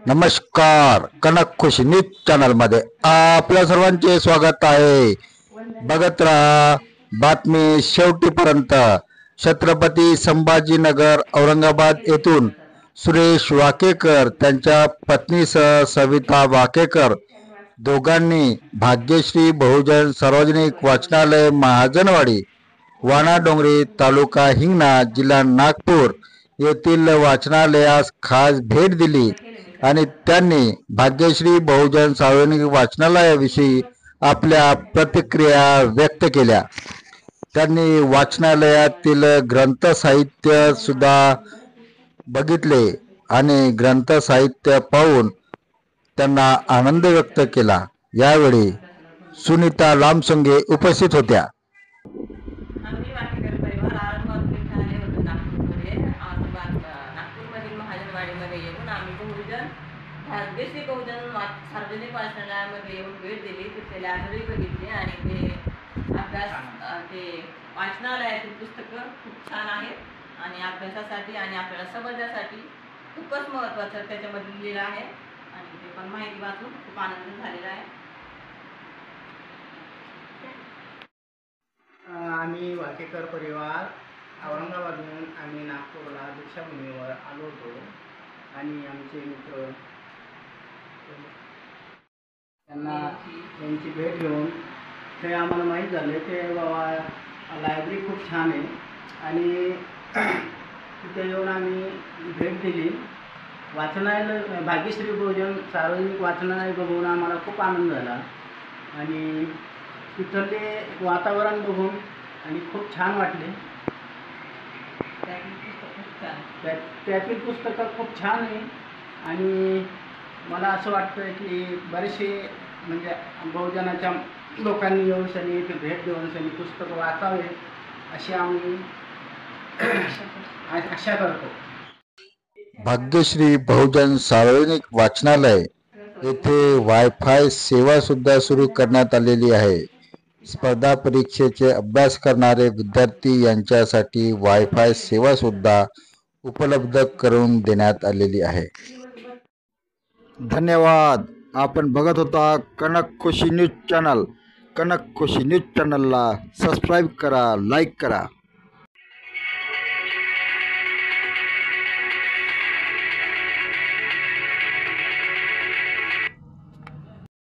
नमस्कार, कनक खुशी news channel मध्ये आपल्या सर्वांचे स्वागत आहे। बघत राहा बातमी शेवटीपर्यंत। छत्रपती संभाजीनगर औरंगाबाद येथून सुरेश वाकेकर त्यांच्या पत्नीसह सविता वाकेकर दोघांनी भाग्यश्री बहुजन सार्वजनिक वाचनालय महाजनवाडी वाणाडोंगरी तालुका हिंगणा जिल्हा नागपूर येथील वाचनालयास खास भेट दिली आणि त्यांनी भाग्यश्री बहुजन सार्वजनिक वाचनालयाविषयी आपल्या प्रतिक्रिया व्यक्त केल्या। त्यांनी वाचनालयातील ग्रंथ साहित्य सुद्धा बघितले आणि ग्रंथ साहित्य पाहून त्यांना आनंद व्यक्त केला। यावेळी सुनीता लामसंगे उपस्थित होत्या। आम्ही वाकेकर परिवार औरंगाबाद ठाणे होतो नागपूरमध्ये नागपूरमधील महाजनवाडीमध्ये येऊन आम्ही भाग्यश्री बहुजन सार्वजनिक वाचनालयामध्ये येऊन भेट दिली। तिथे लायब्ररी बघितली आणि ते वाचनालयातील पुस्तकं खूप छान आहेत आणि अभ्यासासाठी आणि आपल्याला समजण्यासाठी खूपच महत्त्वाचं त्याच्यामध्ये लिहिलं आहे आणि ते पण माहिती वाचून खूप आनंद झालेला आहे। आम्ही वाकेकर परिवार औरंगाबादहून आम्ही नागपूरला दीक्षाभूमीवर आलो होतो आणि आमचे मित्र त्यांची भेट घेऊन ते आम्हाला माहीत झाले की बाबा लायब्ररी खूप छान आहे आणि तिथे येऊन आम्ही भेट दिली। वाचनालय भाग्यश्री बहुजन सार्वजनिक वाचनालय बघून आम्हाला खूप आनंद झाला आणि तिथले वातावरण बघून आणि खूप छान वाटले। त्यातील पुस्तकं खूप छान आहे आणि मला असं वाटतं की बरेचसे म्हणजे बहुजनाच्या लोकांनी येऊन सनी इथे भेट देऊन सनी पुस्तकं वाचावे अशी आम्ही आशा करतो। भाग्यश्री बहुजन सार्वजनिक वाचनालय येथे वायफाय सेवा सुद्धा सुरू करण्यात आलेली आहे। स्पर्धा परीक्षेचे अभ्यास करणारे विद्यार्थी यांच्यासाठी वायफाय सेवा सुद्धा उपलब्ध करून देण्यात आलेली आहे। धन्यवाद। आपण बघत होता कनक खुशी न्यूज चॅनल। कनक खुशी न्यूज चॅनलला सबस्क्राईब करा, लाईक करा।